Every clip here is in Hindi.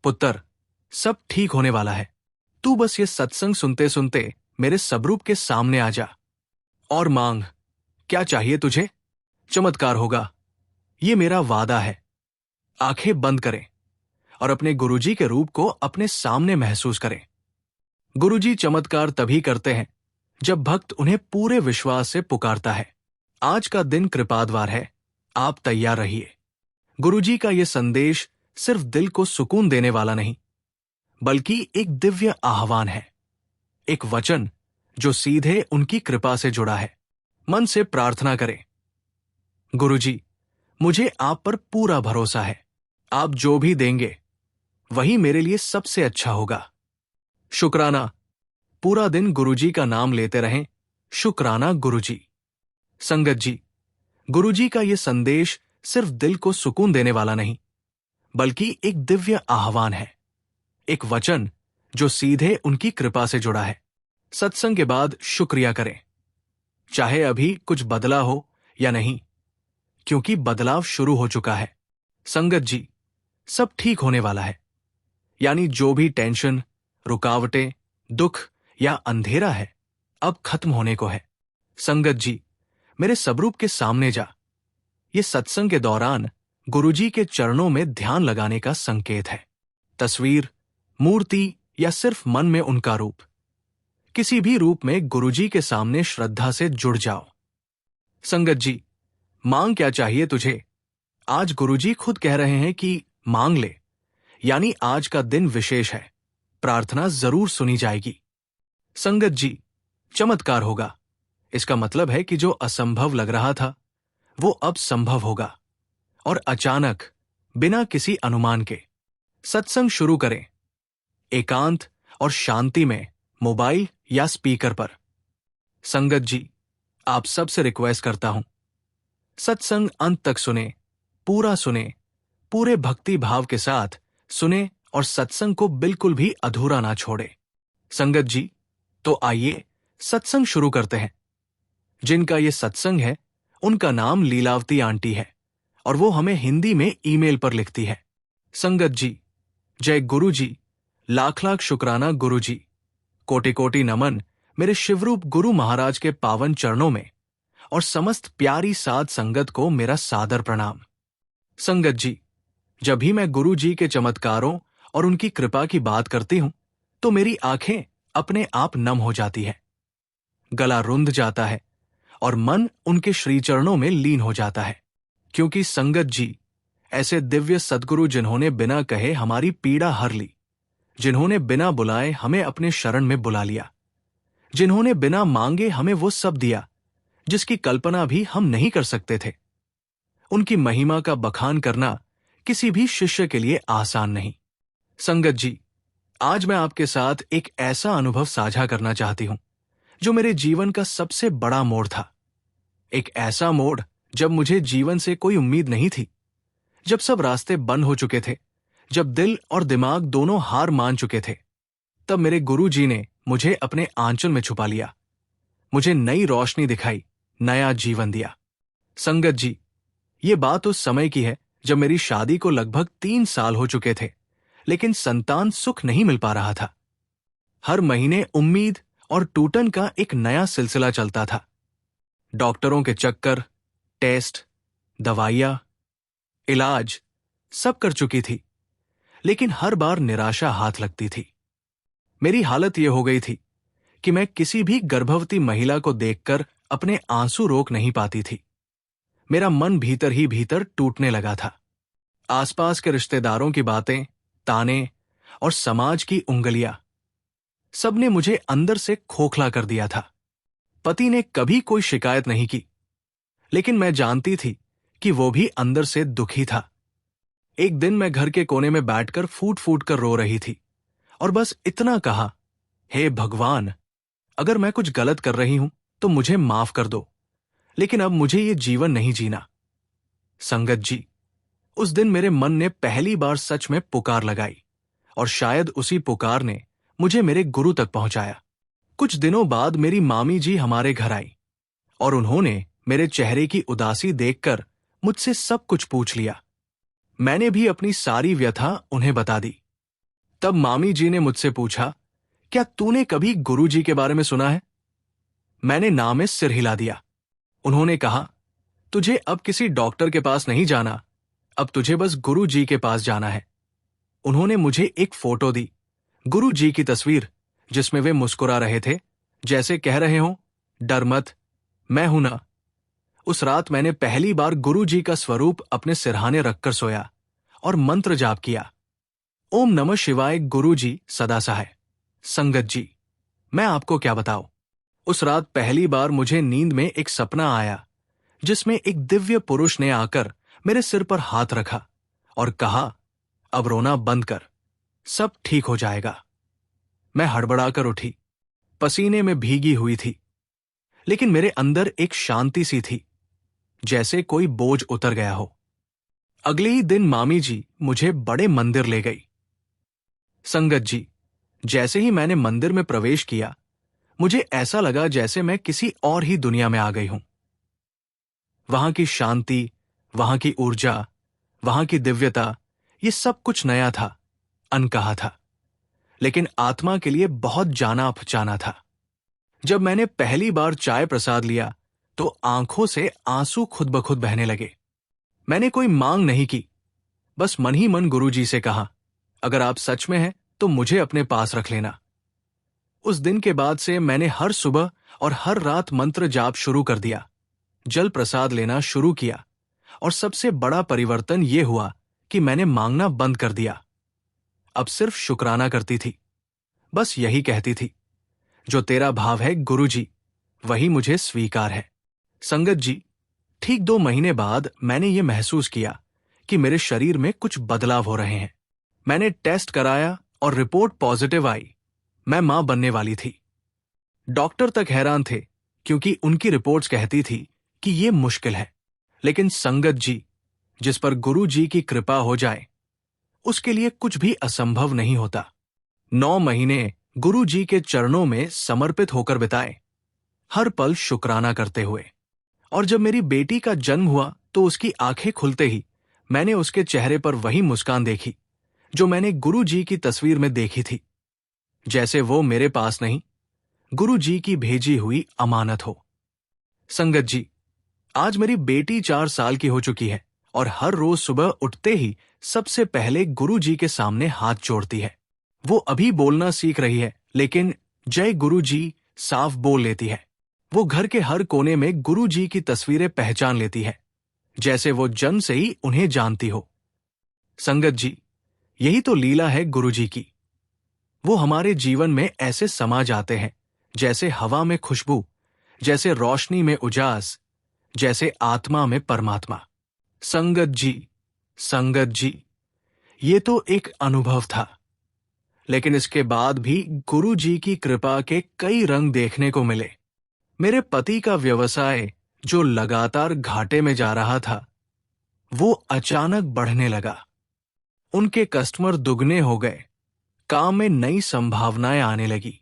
पुत्र, सब ठीक होने वाला है। तू बस ये सत्संग सुनते सुनते मेरे सबरूप के सामने आ जा और मांग, क्या चाहिए तुझे? चमत्कार होगा, ये मेरा वादा है। आंखें बंद करें और अपने गुरुजी के रूप को अपने सामने महसूस करें। गुरुजी चमत्कार तभी करते हैं जब भक्त उन्हें पूरे विश्वास से पुकारता है। आज का दिन कृपाद्वार है, आप तैयार रहिए। गुरुजी का यह संदेश सिर्फ दिल को सुकून देने वाला नहीं, बल्कि एक दिव्य आह्वान है, एक वचन जो सीधे उनकी कृपा से जुड़ा है। मन से प्रार्थना करें, गुरुजी, मुझे आप पर पूरा भरोसा है। आप जो भी देंगे वही मेरे लिए सबसे अच्छा होगा। शुक्राना। पूरा दिन गुरुजी का नाम लेते रहें। शुक्राना गुरुजी। संगत जी, गुरुजी का यह संदेश सिर्फ दिल को सुकून देने वाला नहीं, बल्कि एक दिव्य आह्वान है, एक वचन जो सीधे उनकी कृपा से जुड़ा है। सत्संग के बाद शुक्रिया करें, चाहे अभी कुछ बदला हो या नहीं, क्योंकि बदलाव शुरू हो चुका है। संगत जी, सब ठीक होने वाला है, यानी जो भी टेंशन, रुकावटें, दुख या अंधेरा है, अब खत्म होने को है। संगत जी, मेरे सबरूप के सामने जा। ये सत्संग के दौरान गुरुजी के चरणों में ध्यान लगाने का संकेत है। तस्वीर, मूर्ति या सिर्फ मन में उनका रूप, किसी भी रूप में गुरुजी के सामने श्रद्धा से जुड़ जाओ। संगत जी, मांग क्या चाहिए तुझे? आज गुरुजी खुद कह रहे हैं कि मांग ले, यानी आज का दिन विशेष है, प्रार्थना जरूर सुनी जाएगी। संगत जी, चमत्कार होगा। इसका मतलब है कि जो असंभव लग रहा था वो अब संभव होगा, और अचानक, बिना किसी अनुमान के। सत्संग शुरू करें, एकांत और शांति में, मोबाइल या स्पीकर पर। संगत जी, आप सबसे रिक्वेस्ट करता हूं, सत्संग अंत तक सुने, पूरे भक्ति भाव के साथ सुने और सत्संग को बिल्कुल भी अधूरा ना छोड़े। संगत जी, तो आइए सत्संग शुरू करते हैं। जिनका ये सत्संग है उनका नाम लीलावती आंटी है, और वो हमें हिंदी में ईमेल पर लिखती है। संगत जी, जय गुरु जी, लाख लाख शुक्राना गुरु जी। कोटि कोटि नमन मेरे शिवरूप गुरु महाराज के पावन चरणों में, और समस्त प्यारी साध संगत को मेरा सादर प्रणाम। संगत जी, जब भी मैं गुरु जी के चमत्कारों और उनकी कृपा की बात करती हूं तो मेरी आंखें अपने आप नम हो जाती है, गला रुंध जाता है और मन उनके श्री चरणों में लीन हो जाता है। क्योंकि संगत जी ऐसे दिव्य सद्गुरु जिन्होंने बिना कहे हमारी पीड़ा हर ली, जिन्होंने बिना बुलाए हमें अपने शरण में बुला लिया, जिन्होंने बिना मांगे हमें वो सब दिया जिसकी कल्पना भी हम नहीं कर सकते थे। उनकी महिमा का बखान करना किसी भी शिष्य के लिए आसान नहीं। संगत जी, आज मैं आपके साथ एक ऐसा अनुभव साझा करना चाहती हूं जो मेरे जीवन का सबसे बड़ा मोड़ था। एक ऐसा मोड़ जब मुझे जीवन से कोई उम्मीद नहीं थी, जब सब रास्ते बंद हो चुके थे, जब दिल और दिमाग दोनों हार मान चुके थे। तब मेरे गुरु जी ने मुझे अपने आंचल में छुपा लिया, मुझे नई रोशनी दिखाई, नया जीवन दिया। संगत जी, ये बात उस समय की है जब मेरी शादी को लगभग 3 साल हो चुके थे, लेकिन संतान सुख नहीं मिल पा रहा था। हर महीने उम्मीद और टूटन का एक नया सिलसिला चलता था। डॉक्टरों के चक्कर, टेस्ट, दवाइयां, इलाज सब कर चुकी थी, लेकिन हर बार निराशा हाथ लगती थी। मेरी हालत यह हो गई थी कि मैं किसी भी गर्भवती महिला को देखकर अपने आंसू रोक नहीं पाती थी। मेरा मन भीतर ही भीतर टूटने लगा था। आसपास के रिश्तेदारों की बातें, ताने और समाज की उंगलियां, सबने मुझे अंदर से खोखला कर दिया था। पति ने कभी कोई शिकायत नहीं की, लेकिन मैं जानती थी कि वो भी अंदर से दुखी था। एक दिन मैं घर के कोने में बैठकर फूट फूट कर रो रही थी और बस इतना कहा, हे भगवान, अगर मैं कुछ गलत कर रही हूं तो मुझे माफ कर दो, लेकिन अब मुझे ये जीवन नहीं जीना। संगत जी, उस दिन मेरे मन ने पहली बार सच में पुकार लगाई, और शायद उसी पुकार ने मुझे मेरे गुरु तक पहुंचाया। कुछ दिनों बाद मेरी मामी जी हमारे घर आई, और उन्होंने मेरे चेहरे की उदासी देखकर मुझसे सब कुछ पूछ लिया। मैंने भी अपनी सारी व्यथा उन्हें बता दी। तब मामी जी ने मुझसे पूछा, क्या तूने कभी गुरुजी के बारे में सुना है? मैंने ना में सिर हिला दिया। उन्होंने कहा, तुझे अब किसी डॉक्टर के पास नहीं जाना, अब तुझे बस गुरुजी के पास जाना है। उन्होंने मुझे एक फोटो दी, गुरुजी की तस्वीर, जिसमें वे मुस्कुरा रहे थे, जैसे कह रहे हों, डर मत, मैं हूं ना। उस रात मैंने पहली बार गुरुजी का स्वरूप अपने सिरहाने रखकर सोया और मंत्र जाप किया। ओम नमः शिवाय। गुरुजी सदा सहाय। संगत जी, मैं आपको क्या बताऊं, उस रात पहली बार मुझे नींद में एक सपना आया, जिसमें एक दिव्य पुरुष ने आकर मेरे सिर पर हाथ रखा और कहा, अब रोना बंद कर, सब ठीक हो जाएगा। मैं हड़बड़ाकर उठी, पसीने में भीगी हुई थी, लेकिन मेरे अंदर एक शांति सी थी, जैसे कोई बोझ उतर गया हो। अगले ही दिन मामी जी मुझे बड़े मंदिर ले गई। संगत जी, जैसे ही मैंने मंदिर में प्रवेश किया, मुझे ऐसा लगा जैसे मैं किसी और ही दुनिया में आ गई हूं। वहां की शांति, वहां की ऊर्जा, वहां की दिव्यता, ये सब कुछ नया था, अनकहा था, लेकिन आत्मा के लिए बहुत जाना पहचाना था। जब मैंने पहली बार चाय प्रसाद लिया, तो आंखों से आंसू खुद ब खुद बहने लगे। मैंने कोई मांग नहीं की, बस मन ही मन गुरुजी से कहा, अगर आप सच में हैं तो मुझे अपने पास रख लेना। उस दिन के बाद से मैंने हर सुबह और हर रात मंत्र जाप शुरू कर दिया, जल प्रसाद लेना शुरू किया, और सबसे बड़ा परिवर्तन यह हुआ कि मैंने मांगना बंद कर दिया। अब सिर्फ शुक्राना करती थी, बस यही कहती थी, जो तेरा भाव है गुरुजी, वही मुझे स्वीकार है। संगत जी, ठीक 2 महीने बाद मैंने ये महसूस किया कि मेरे शरीर में कुछ बदलाव हो रहे हैं। मैंने टेस्ट कराया और रिपोर्ट पॉजिटिव आई। मैं मां बनने वाली थी। डॉक्टर तक हैरान थे, क्योंकि उनकी रिपोर्ट्स कहती थी कि ये मुश्किल है, लेकिन संगत जी, जिस पर गुरु जी की कृपा हो जाए, उसके लिए कुछ भी असंभव नहीं होता। 9 महीने गुरु जी के चरणों में समर्पित होकर बिताए, हर पल शुक्राना करते हुए। और जब मेरी बेटी का जन्म हुआ, तो उसकी आंखें खुलते ही मैंने उसके चेहरे पर वही मुस्कान देखी जो मैंने गुरु जी की तस्वीर में देखी थी, जैसे वो मेरे पास नहीं, गुरु जी की भेजी हुई अमानत हो। संगत जी, आज मेरी बेटी 4 साल की हो चुकी है और हर रोज सुबह उठते ही सबसे पहले गुरु जी के सामने हाथ जोड़ती है। वो अभी बोलना सीख रही है, लेकिन जय गुरु जी साफ बोल लेती है। वो घर के हर कोने में गुरु जी की तस्वीरें पहचान लेती है, जैसे वो जन्म से ही उन्हें जानती हो। संगत जी, यही तो लीला है गुरु जी की। वो हमारे जीवन में ऐसे समा जाते हैं, जैसे हवा में खुशबू, जैसे रोशनी में उजास, जैसे आत्मा में परमात्मा। संगत जी, संगत जी, ये तो एक अनुभव था, लेकिन इसके बाद भी गुरु जी की कृपा के कई रंग देखने को मिले। मेरे पति का व्यवसाय, जो लगातार घाटे में जा रहा था, वो अचानक बढ़ने लगा। उनके कस्टमर दुगने हो गए, काम में नई संभावनाएं आने लगी।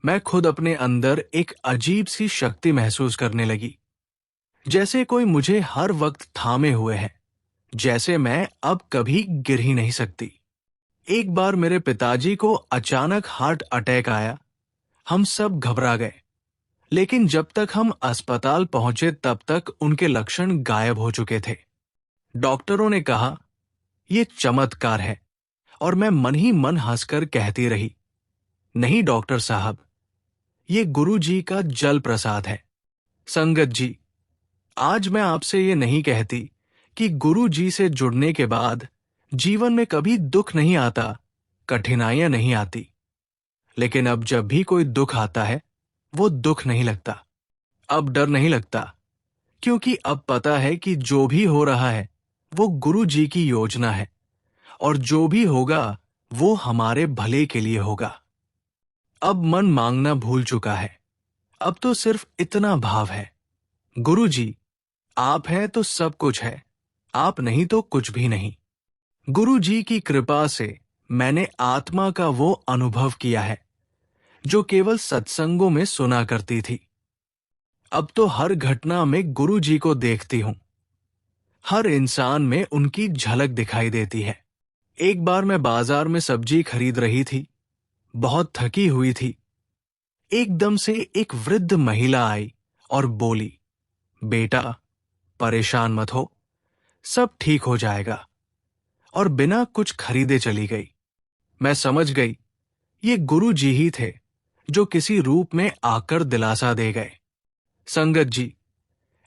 मैं खुद अपने अंदर एक अजीब सी शक्ति महसूस करने लगी, जैसे कोई मुझे हर वक्त थामे हुए है, जैसे मैं अब कभी गिर ही नहीं सकती। एक बार मेरे पिताजी को अचानक हार्ट अटैक आया। हम सब घबरा गए, लेकिन जब तक हम अस्पताल पहुंचे तब तक उनके लक्षण गायब हो चुके थे। डॉक्टरों ने कहा, ये चमत्कार है, और मैं मन ही मन हंसकर कहती रही, नहीं डॉक्टर साहब, ये गुरु जी का जल प्रसाद है। संगत जी, आज मैं आपसे ये नहीं कहती कि गुरु जी से जुड़ने के बाद जीवन में कभी दुख नहीं आता, कठिनाइयां नहीं आती, लेकिन अब जब भी कोई दुख आता है, वो दुख नहीं लगता, अब डर नहीं लगता, क्योंकि अब पता है कि जो भी हो रहा है वो गुरु जी की योजना है, और जो भी होगा वो हमारे भले के लिए होगा। अब मन मांगना भूल चुका है, अब तो सिर्फ इतना भाव है, गुरु जी, आप हैं तो सब कुछ है, आप नहीं तो कुछ भी नहीं। गुरु जी की कृपा से मैंने आत्मा का वो अनुभव किया है जो केवल सत्संगों में सुना करती थी। अब तो हर घटना में गुरु जी को देखती हूं, हर इंसान में उनकी झलक दिखाई देती है। एक बार मैं बाजार में सब्जी खरीद रही थी, बहुत थकी हुई थी। एकदम से एक वृद्ध महिला आई और बोली, बेटा, परेशान मत हो, सब ठीक हो जाएगा। और बिना कुछ खरीदे चली गई। मैं समझ गई, ये गुरु जी ही थे जो किसी रूप में आकर दिलासा दे गए। संगत जी,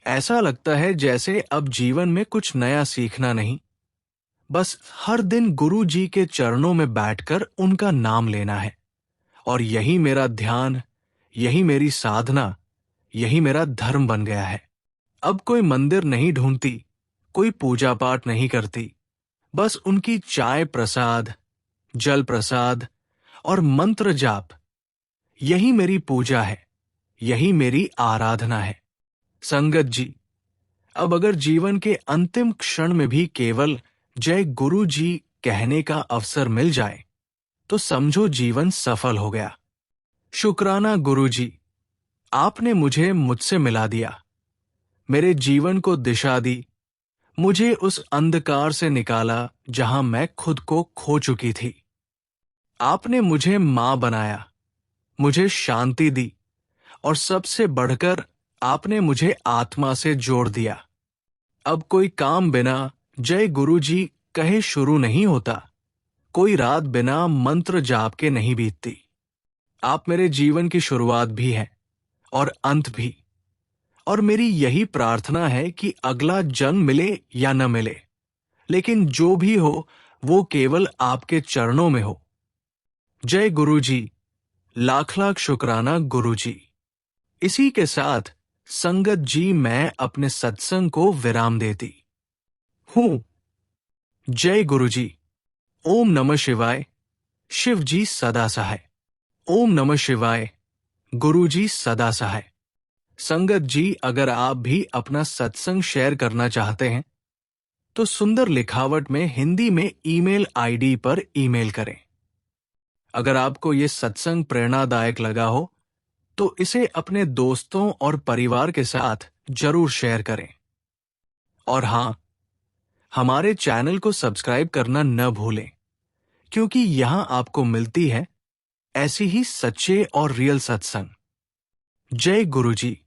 ऐसा लगता है जैसे अब जीवन में कुछ नया सीखना नहीं, बस हर दिन गुरु जी के चरणों में बैठकर उनका नाम लेना है। और यही मेरा ध्यान, यही मेरी साधना, यही मेरा धर्म बन गया है। अब कोई मंदिर नहीं ढूंढती, कोई पूजा पाठ नहीं करती, बस उनकी चाय प्रसाद, जल प्रसाद और मंत्र जाप, यही मेरी पूजा है, यही मेरी आराधना है। संगत जी, अब अगर जीवन के अंतिम क्षण में भी केवल जय गुरु जी कहने का अवसर मिल जाए, तो समझो जीवन सफल हो गया। शुक्राना गुरु जी, आपने मुझे मुझसे मिला दिया, मेरे जीवन को दिशा दी, मुझे उस अंधकार से निकाला जहां मैं खुद को खो चुकी थी। आपने मुझे मां बनाया, मुझे शांति दी, और सबसे बढ़कर आपने मुझे आत्मा से जोड़ दिया। अब कोई काम बिना जय गुरु जी कहे शुरू नहीं होता, कोई रात बिना मंत्र जाप के नहीं बीतती। आप मेरे जीवन की शुरुआत भी हैं और अंत भी। और मेरी यही प्रार्थना है कि अगला जन्म मिले या न मिले, लेकिन जो भी हो वो केवल आपके चरणों में हो। जय गुरु जी, लाख लाख शुक्राना गुरु जी। इसी के साथ संगत जी मैं अपने सत्संग को विराम देती हूं। जय गुरु जी। ओम नमः शिवाय। शिव जी सदा सहाय। ओम नमः शिवाय। गुरु जी सदा सहाय। संगत जी, अगर आप भी अपना सत्संग शेयर करना चाहते हैं तो सुंदर लिखावट में हिंदी में ईमेल आईडी पर ईमेल करें। अगर आपको ये सत्संग प्रेरणादायक लगा हो तो इसे अपने दोस्तों और परिवार के साथ जरूर शेयर करें। और हां, हमारे चैनल को सब्सक्राइब करना न भूलें, क्योंकि यहां आपको मिलती है ऐसी ही सच्चे और रियल सत्संग। जय गुरु जी।